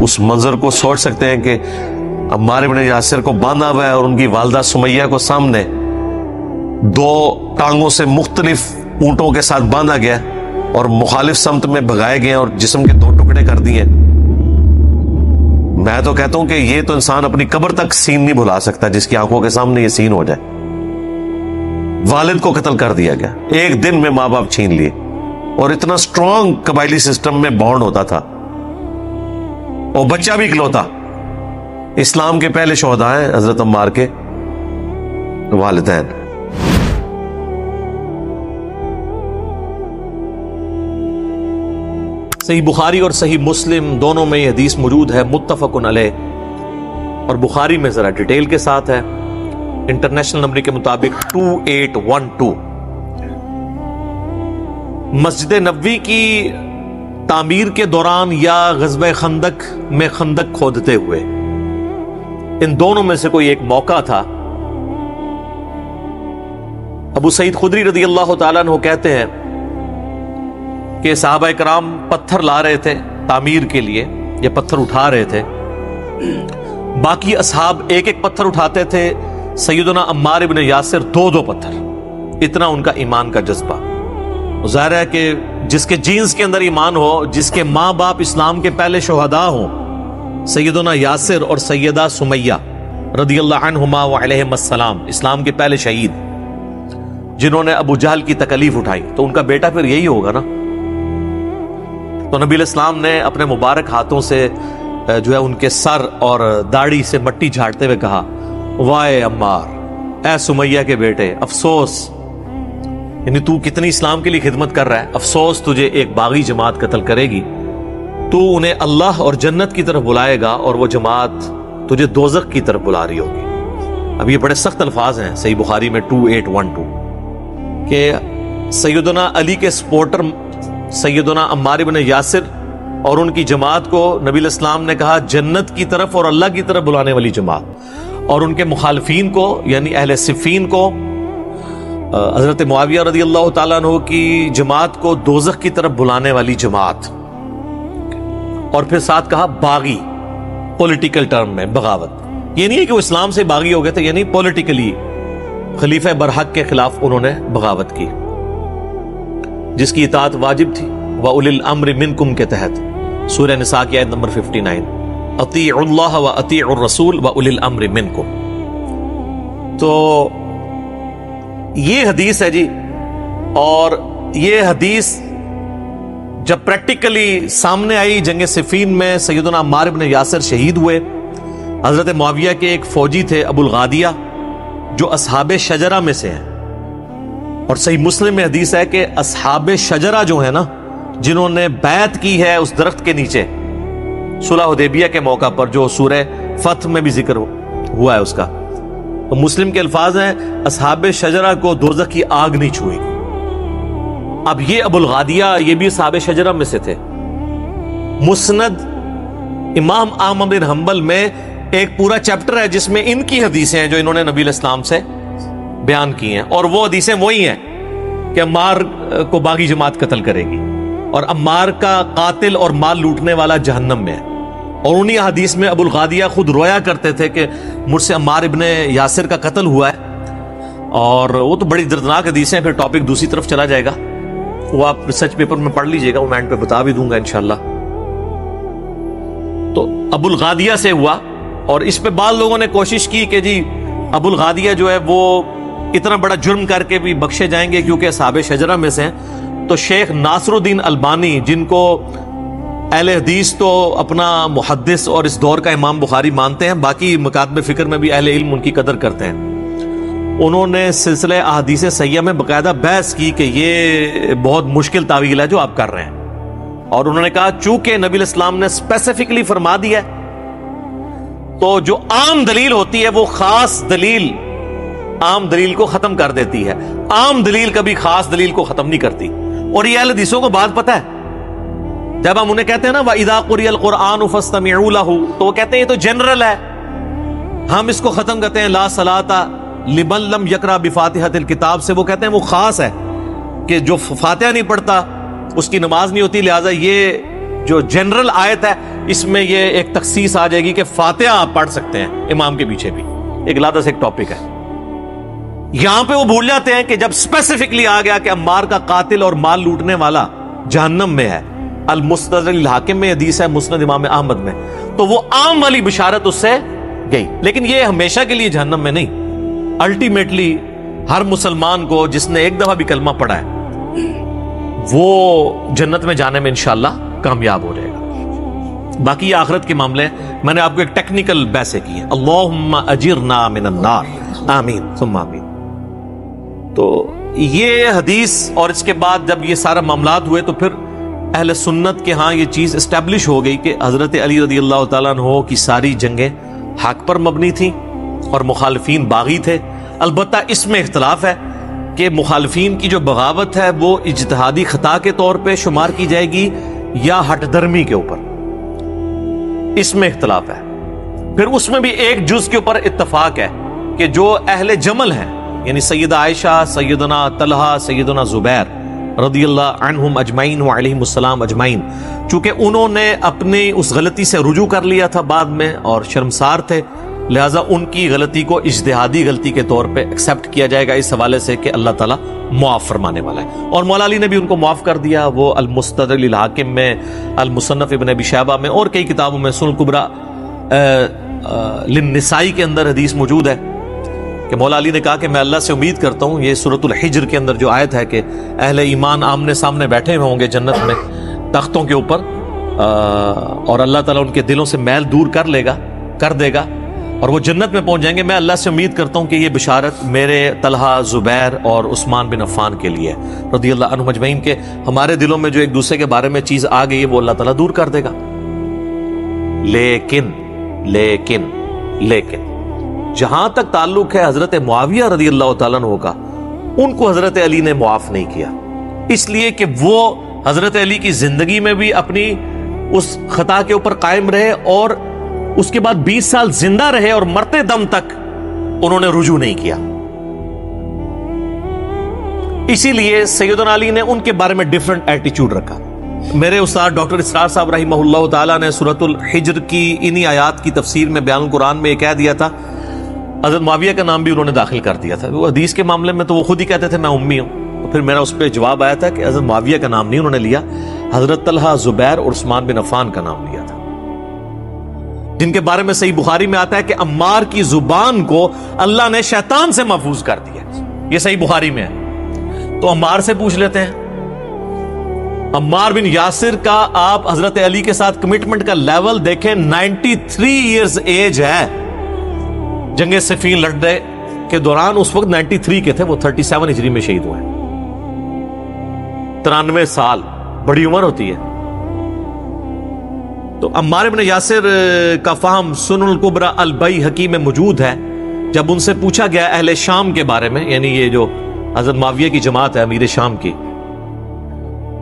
اس منظر کو سوچ سکتے ہیں کہ عمار بن یاسر کو باندھا ہوا ہے اور ان کی والدہ سمیہ کو سامنے دو ٹانگوں سے مختلف اونٹوں کے ساتھ باندھا گیا اور مخالف سمت میں بھگائے گئے اور جسم کے دو ٹکڑے کر دیے. میں تو کہتا ہوں کہ یہ تو انسان اپنی قبر تک سین نہیں بھلا سکتا جس کی آنکھوں کے سامنے یہ سین ہو جائے. والد کو قتل کر دیا گیا, ایک دن میں ماں باپ چھین لیے, اور اتنا سٹرونگ قبائلی سسٹم میں بانڈ ہوتا تھا, اور بچہ بھی اکلوتا. اسلام کے پہلے شہداء ہیں حضرت عمار کے والدین. صحیح بخاری اور صحیح مسلم دونوں میں یہ حدیث موجود ہے, متفق علیہ, اور بخاری میں ذرا ڈیٹیل کے ساتھ ہے. انٹرنیشنل نمبر کے مطابق 2812. مسجد نبوی کی تعمیر کے دوران یا غزوہ خندق میں خندق کھودتے ہوئے, ان دونوں میں سے کوئی ایک موقع تھا. ابو سعید خدری رضی اللہ تعالیٰ عنہ کہتے ہیں کہ صحابہ کرام پتھر لا رہے تھے تعمیر کے لیے, یا پتھر اٹھا رہے تھے. باقی اصحاب ایک ایک پتھر اٹھاتے تھے, سیدنا عمار ابن یاسر دو دو پتھر. اتنا ان کا ایمان کا جذبہ. ظاہر ہے کہ جس کے جینز کے اندر ایمان ہو, جس کے ماں باپ اسلام کے پہلے شہداء ہوں, سیدنا یاسر اور سیدہ سمیہ رضی اللہ عنہما وعلیہم السلام, اسلام کے پہلے شہید, جنہوں نے ابو جہل کی تکلیف اٹھائی, تو ان کا بیٹا پھر یہی ہوگا نا. تو نبی علیہ السلام نے اپنے مبارک ہاتھوں سے جو ہے ان کے سر اور داڑھی سے مٹی جھاڑتے ہوئے کہا, وائے عمار, اے سمیہ کے بیٹے, افسوس, یعنی تو کتنی اسلام کے لیے خدمت کر رہا ہے, افسوس تجھے ایک باغی جماعت قتل کرے گی. تو انہیں اللہ اور جنت کی طرف بلائے گا, اور وہ جماعت تجھے دوزخ کی طرف بلا رہی ہوگی. اب یہ بڑے سخت الفاظ ہیں صحیح بخاری میں 2812 کہ سیدنا علی کے سپورٹر سیدنا عمار بن یاسر اور ان کی جماعت کو نبی علیہ السلام نے کہا جنت کی طرف اور اللہ کی طرف بلانے والی جماعت, اور ان کے مخالفین کو یعنی اہل صفین کو, حضرت معاویہ رضی اللہ تعالیٰ عنہ کی جماعت کو دوزخ کی طرف بلانے والی جماعت. اور پھر ساتھ کہا باغی, پولیٹیکل ٹرم میں بغاوت. یہ نہیں ہے کہ وہ اسلام سے باغی ہو گئے تھے, یعنی پولیٹیکلی خلیفہ برحق کے خلاف انہوں نے بغاوت کی, جس کی اطاعت واجب تھی. وَأُولِي الْأَمْرِ مِنْكُمْ کے تحت سورہ نساء کی آیت نمبر 59, اطیعوا اللہ واطیعوا الرسول وَأُولِي الْأَمْرِ مِنْكُمْ. تو یہ حدیث ہے جی, اور یہ حدیث جب پریکٹیکلی سامنے آئی جنگ صفین میں سیدنا عمار بن یاسر شہید ہوئے. حضرت معاویہ کے ایک فوجی تھے ابو الغادیہ, جو اصحاب شجرہ میں سے ہیں, اور صحیح مسلم میں حدیث ہے کہ اصحاب شجرہ جو ہیں نا, جنہوں نے بیعت کی ہے اس درخت کے نیچے صلح حدیبیہ کے موقع پر, جو سورہ فتح میں بھی ذکر ہوا ہے اس کا, تو مسلم کے الفاظ ہیں اصحاب شجرہ کو دوزخ کی آگ نہیں چھوئے گی. اب یہ ابو الغادیہ یہ بھی اصحاب شجرہ میں سے تھے. مسند امام احمد بن حنبل میں ایک پورا چیپٹر ہے جس میں ان کی حدیثیں ہیں جو انہوں نے نبی علیہ السلام سے بیان کی ہیں, اور وہ حدیثیں وہی ہیں کہ عمار کو باغی جماعت قتل کرے گی, اور عمار کا قاتل اور مال لوٹنے والا جہنم میں ہے. اور انہی حدیث میں ابو الغادیہ خود رویا کرتے تھے کہ مجھ سے عمار ابن یاسر کا قتل ہوا ہے, اور وہ تو بڑی دردناک حدیثیں ہیں. پھر ٹاپک دوسری طرف چلا جائے گا, وہ آپ ریسرچ پیپر میں پڑھ لیجئے گا, وہ میں اینڈ پہ بتا بھی دوں گا انشاءاللہ. تو ابو الغادیہ سے ہوا, اور اس پہ بعض لوگوں نے کوشش کی کہ جی ابو الغادیہ جو ہے وہ اتنا بڑا جرم کر کے بھی بخشے جائیں گے کیونکہ اصحاب شجرہ میں سے ہیں. تو شیخ ناصر الدین البانی, جن کو اہل حدیث تو اپنا محدث اور اس دور کا امام بخاری مانتے ہیں, باقی مکاتب فکر میں بھی اہل علم ان کی قدر کرتے ہیں, انہوں نے سلسلہ احادیث صحیحہ میں باقاعدہ بحث کی کہ یہ بہت مشکل تعویل ہے جو آپ کر رہے ہیں. اور انہوں نے کہا چونکہ نبی علیہ السلام نے اسپیسیفکلی فرما دیا ہے, تو جو عام دلیل ہوتی ہے وہ خاص دلیل عام دلیل کو ختم کر دیتی ہے, عام دلیل کبھی خاص دلیل کو ختم نہیں کرتی. اور یہ اہل حدیثوں کو بات پتہ ہے, جب ہم انہیں کہتے ہیں نا وَإِذَا قُرِئَ الْقُرْآنُ فَاسْتَمِعُوا لَهُ, تو وہ کہتے ہیں یہ تو جنرل ہے, ہم اس کو ختم کرتے ہیں لا صلاۃ لمن لم یقرأ بفاتحۃ الکتاب سے, وہ کہتے ہیں وہ خاص ہے کہ جو فاتحہ نہیں پڑھتا اس کی نماز نہیں ہوتی, لہٰذا یہ جو جنرل آیت ہے اس میں یہ ایک تخصیص آ جائے گی کہ فاتحہ آپ پڑھ سکتے ہیں امام کے پیچھے بھی، ایک علیحدہ سے ایک ٹاپک ہے. یہاں پہ وہ بھول جاتے ہیں کہ جب اسپیسیفکلی آ گیا کہ عمار کا قاتل اور مال لوٹنے والا جہنم میں ہے، المستدرک الحاکم میں حدیث ہے، مسند امام احمد میں، تو وہ عام والی بشارت اس سے گئی. لیکن یہ ہمیشہ کے لیے جہنم میں نہیں، الٹیمیٹلی ہر مسلمان کو جس نے ایک دفعہ بھی کلمہ پڑھا ہے وہ جنت میں جانے میں انشاءاللہ کامیاب ہو جائے گا. باقی یہ آخرت کے معاملے میں نے آپ کو ایک ٹیکنیکل بحثیں کی ہیں. اللہم اجرنا من النار، آمین ثم آمین. تو یہ حدیث اور اس کے بعد جب یہ سارا معاملات ہوئے تو پھر اہل سنت کے ہاں یہ چیز اسٹیبلش ہو گئی کہ حضرت علی رضی اللہ تعالیٰ عنہ کی ساری جنگیں حق پر مبنی تھیں اور مخالفین باغی تھے. البتہ اس میں اختلاف ہے کہ مخالفین کی جو بغاوت ہے وہ اجتہادی خطا کے طور پہ شمار کی جائے گی یا ہٹ درمی کے اوپر، اس میں اختلاف ہے. پھر اس میں بھی ایک جز کے اوپر اتفاق ہے کہ جو اہل جمل ہیں یعنی سیدہ عائشہ، سیدنا طلحہ، سیدنا زبیر رضی اللہ عنہم اجمعین وعلیہم السلام اجمعین، چونکہ انہوں نے اپنی اس غلطی سے رجوع کر لیا تھا بعد میں اور شرمسار تھے، لہٰذا ان کی غلطی کو اجتہادی غلطی کے طور پہ ایکسپٹ کیا جائے گا اس حوالے سے کہ اللہ تعالیٰ معاف فرمانے والا ہے. اور مولا علی نے بھی ان کو معاف کر دیا. وہ المستدرک الحاکم میں، المصنف ابن ابی شیبہ میں اور کئی کتابوں میں، سنن الکبریٰ للنسائی کے اندر حدیث موجود ہے کہ مولا علی نے کہا کہ میں اللہ سے امید کرتا ہوں، یہ سورۃ الحجر کے اندر جو آیت ہے کہ اہل ایمان آمنے سامنے بیٹھے ہوئے ہوں گے جنت میں تختوں کے اوپر، اور اللہ تعالیٰ ان کے دلوں سے میل دور کر دے گا اور وہ جنت میں پہنچ جائیں گے. میں اللہ سے امید کرتا ہوں کہ یہ بشارت میرے طلحہ، زبیر اور عثمان بن عفان کے لیے رضی اللہ عنہم اجمعین کے ہمارے دلوں میں جو ایک دوسرے کے بارے میں چیز آ گئی ہے وہ اللہ تعالیٰ دور کر دے گا. لیکن جہاں تک تعلق ہے حضرت معاویہ رضی اللہ تعالیٰ عنہ کا، ان کو حضرت علی نے معاف نہیں کیا، اس لیے کہ وہ حضرت علی کی زندگی میں بھی اپنی اس خطا کے اوپر قائم رہے اور اس کے بعد 20 سال زندہ رہے اور مرتے دم تک انہوں نے رجوع نہیں کیا. اسی لیے سیدنا علی نے ان کے بارے میں ڈیفرنٹ ایٹیچیوڈ رکھا. میرے استاد ڈاکٹر اسرار صاحب رحمہ اللہ تعالیٰ نے سورۃ الحجر کی انہی آیات کی تفسیر میں بیان القرآن میں یہ کہہ دیا تھا، حضرت معاویہ کا نام بھی انہوں نے داخل کر دیا تھا. وہ حدیث کے معاملے میں تو وہ خود ہی کہتے تھے میں امی ہوں، تو پھر میرا اس پہ جواب آیا تھا کہ حضرت معاویہ کا نام نہیں انہوں نے لیا، حضرت طلحہ، زبیر اور عثمان بن عفان کا نام لیا تھا، جن کے بارے میں صحیح بخاری میں آتا ہے کہ عمار کی زبان کو اللہ نے شیطان سے محفوظ کر دیا. یہ صحیح بخاری میں ہے. تو عمار سے پوچھ لیتے ہیں. عمار بن یاسر کا آپ حضرت علی کے ساتھ کمٹمنٹ کا لیول دیکھیں، 93 ایئرز ایج ہے. جنگ صفین لڑنے کے دوران اس وقت 93 کے تھے، وہ 37 ہجری میں شہید ہوئے. 93 سال بڑی عمر ہوتی ہے. تو عمار بن یاسر کا فہم سنن الکبریٰ البیہقی میں موجود ہے. جب ان سے پوچھا گیا اہل شام کے بارے میں، یعنی یہ جو حضرت معاویہ کی جماعت ہے امیر شام کی،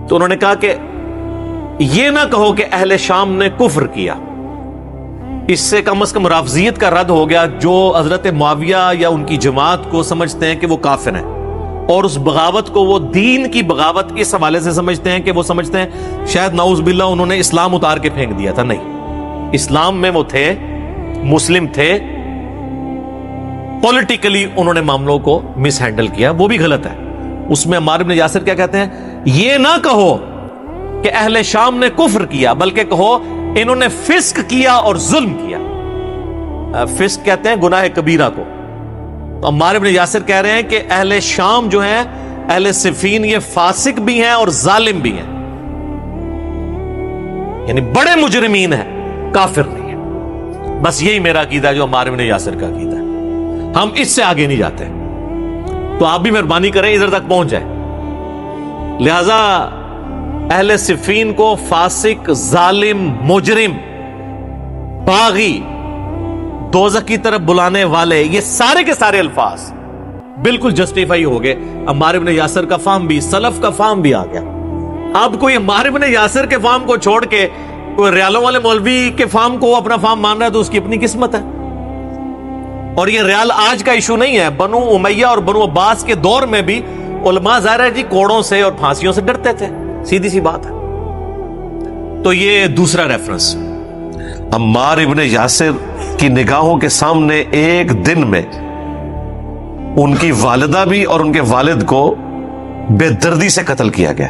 تو انہوں نے کہا کہ یہ نہ کہو کہ اہل شام نے کفر کیا، اس سے کم از کم رافضیت کا رد ہو گیا جو حضرت معاویہ یا ان کی جماعت کو سمجھتے ہیں کہ وہ کافر ہیں، اور اس بغاوت کو وہ دین کی بغاوت اس حوالے سے سمجھتے ہیں کہ وہ سمجھتے ہیں شاید نعوذ باللہ انہوں نے اسلام اتار کے پھینک دیا تھا. نہیں، اسلام میں وہ تھے، مسلم تھے، پولیٹیکلی انہوں نے معاملوں کو مس ہینڈل کیا، وہ بھی غلط ہے. اس میں عمار بن یاسر کیا کہتے ہیں، یہ نہ کہو کہ اہل شام نے کفر کیا، بلکہ کہو انہوں نے فسق کیا اور ظلم کیا. فسق کہتے ہیں گناہ کبیرہ کو. تو عمار بن یاسر کہہ رہے ہیں کہ اہل شام جو ہیں، اہل صفین، یہ فاسق بھی ہیں اور ظالم بھی ہیں، یعنی بڑے مجرمین ہیں، کافر نہیں ہیں. بس یہی میرا عقیدہ ہے جو عمار بن یاسر کا عقیدہ ہے. ہم اس سے آگے نہیں جاتے. تو آپ بھی مہربانی کریں ادھر تک پہنچ جائیں. لہذا اہل صفین کو فاسق، ظالم، مجرم، باغی، دوزخ کی طرف بلانے والے، یہ سارے کے سارے الفاظ بالکل جسٹیفائی ہو گئے. عمار بن یاسر کا فہم بھی، سلف کا فہم بھی آ گیا. اب کوئی عمار بن یاسر کے فہم کو چھوڑ کے کوئی ریالوں والے مولوی کے فہم کو اپنا فہم مان رہا ہے تو اس کی اپنی قسمت ہے. اور یہ ریال آج کا ایشو نہیں ہے. بنو امیہ اور بنو عباس کے دور میں بھی علماء ظاہر ہے جی کوڑوں سے اور پھانسیوں سے ڈرتے تھے، سیدھی سی بات ہے. تو یہ دوسرا ریفرنس. عمار ابن یاسر کی نگاہوں کے سامنے ایک دن میں ان کی والدہ بھی اور ان کے والد کو بے دردی سے قتل کیا گیا.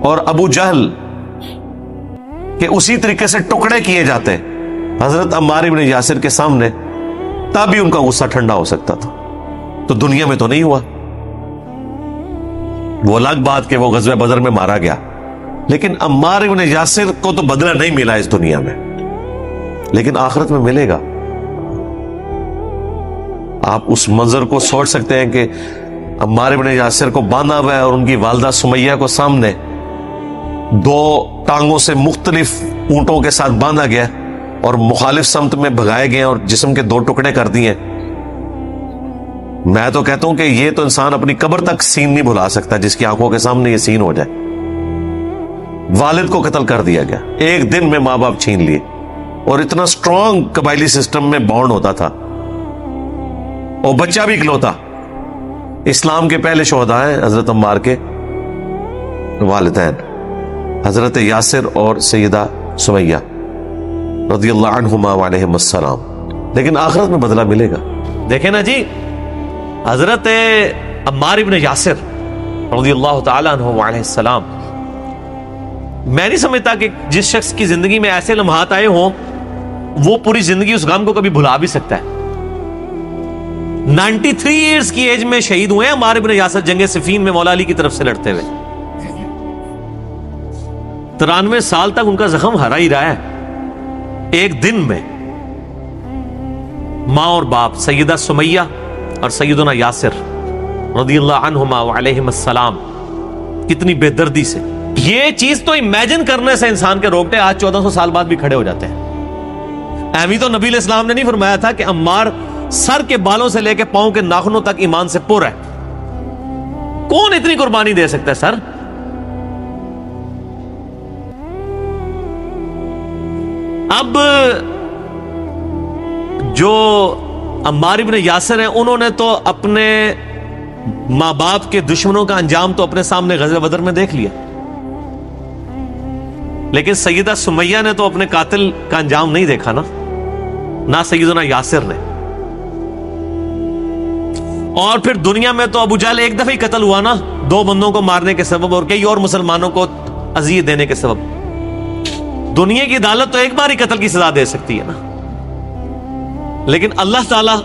اور ابو جہل کہ اسی طریقے سے ٹکڑے کیے جاتے حضرت عمار ابن یاسر کے سامنے، تب بھی ان کا غصہ ٹھنڈا ہو سکتا تھا. تو دنیا میں تو نہیں ہوا. وہ الگ بات کہ وہ غزوہ بدر میں مارا گیا، لیکن عمار ابن یاسر کو تو بدلہ نہیں ملا اس دنیا میں، لیکن آخرت میں ملے گا. آپ اس منظر کو سوچ سکتے ہیں کہ عمار ابن یاسر کو باندھا ہوا ہے اور ان کی والدہ سمیہ کو سامنے دو ٹانگوں سے مختلف اونٹوں کے ساتھ باندھا گیا اور مخالف سمت میں بھگائے گئے اور جسم کے دو ٹکڑے کر دیے. میں تو کہتا ہوں کہ یہ تو انسان اپنی قبر تک سین نہیں بھلا سکتا جس کی آنکھوں کے سامنے یہ سین ہو جائے. والد کو قتل کر دیا گیا، ایک دن میں ماں باپ چھین لیے، اور اتنا سٹرونگ قبائلی سسٹم میں بانڈ ہوتا تھا، اور بچہ بھی اکلوتا. اسلام کے پہلے شہداء ہیں حضرت عمار کے والدین حضرت یاسر اور سیدہ سمیہ رضی اللہ عنہما وعلیہم السلام. لیکن آخرت میں بدلہ ملے گا. دیکھیں نا جی، حضرت عمار ابن یاسر رضی اللہ تعالیٰ عنہ وعلیہ السلام، میں نہیں سمجھتا کہ جس شخص کی زندگی میں ایسے لمحات آئے ہوں وہ پوری زندگی اس غم کو کبھی بھلا بھی سکتا ہے. 93 ایئرز کی ایج میں شہید ہوئے ہیں عمار ابن یاسر جنگ صفین میں مولا علی کی طرف سے لڑتے ہوئے. 93 سال تک ان کا زخم ہرا ہی رہا ہے. ایک دن میں ماں اور باپ سیدہ سمیہ اور سیدنا یاسر رضی اللہ عنہما وعلیہم السلام کتنی بے دردی سے، یہ چیز تو امیجن کرنے سے انسان کے روکٹے آج 1400 سال بعد بھی کھڑے ہو جاتے ہیں. اہمی تو نبی علیہ السلام نے نہیں فرمایا تھا کہ عمار سر کے بالوں سے لے کے پاؤں کے ناخنوں تک ایمان سے پر ہے؟ کون اتنی قربانی دے سکتا ہے سر؟ اب جو عمار ابن یاسر ہیں انہوں نے تو اپنے ماں باپ کے دشمنوں کا انجام تو اپنے سامنے غزوہ بدر میں دیکھ لیا، لیکن سیدہ سمیہ نے تو اپنے قاتل کا انجام نہیں دیکھا نا، نہ سیدنا یاسر نے. اور پھر دنیا میں تو ابو جہل ایک دفعہ ہی قتل ہوا نا، 2 بندوں کو مارنے کے سبب اور کئی اور مسلمانوں کو اذیت دینے کے سبب. دنیا کی عدالت تو ایک بار ہی قتل کی سزا دے سکتی ہے نا، لیکن اللہ تعالیٰ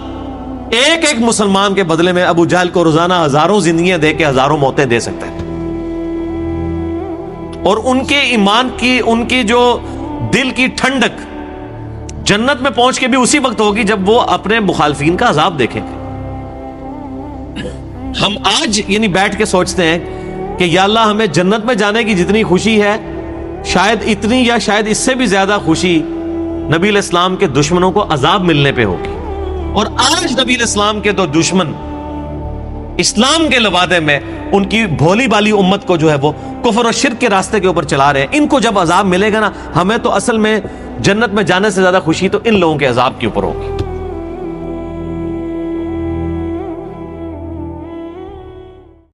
ایک ایک مسلمان کے بدلے میں ابو جہل کو روزانہ ہزاروں زندگیاں دے کے ہزاروں موتیں دے سکتا ہے. اور ان کے ایمان کی، ان کی جو دل کی ٹھنڈک جنت میں پہنچ کے بھی اسی وقت ہوگی جب وہ اپنے مخالفین کا عذاب دیکھیں گے. ہم آج یعنی بیٹھ کے سوچتے ہیں کہ یا اللہ ہمیں جنت میں جانے کی جتنی خوشی ہے شاید اتنی یا شاید اس سے بھی زیادہ خوشی نبی علیہ السلام کے دشمنوں کو عذاب ملنے پہ ہوگی. اور آج نبی علیہ السلام کے دو دشمن اسلام کے لبادے میں ان کی بھولی بالی امت کو جو ہے وہ کفر و شرک کے راستے کے اوپر چلا رہے ہیں. ان کو جب عذاب ملے گا نا، ہمیں تو اصل میں جنت میں جانے سے زیادہ خوشی تو ان لوگوں کے عذاب کے اوپر ہوگی.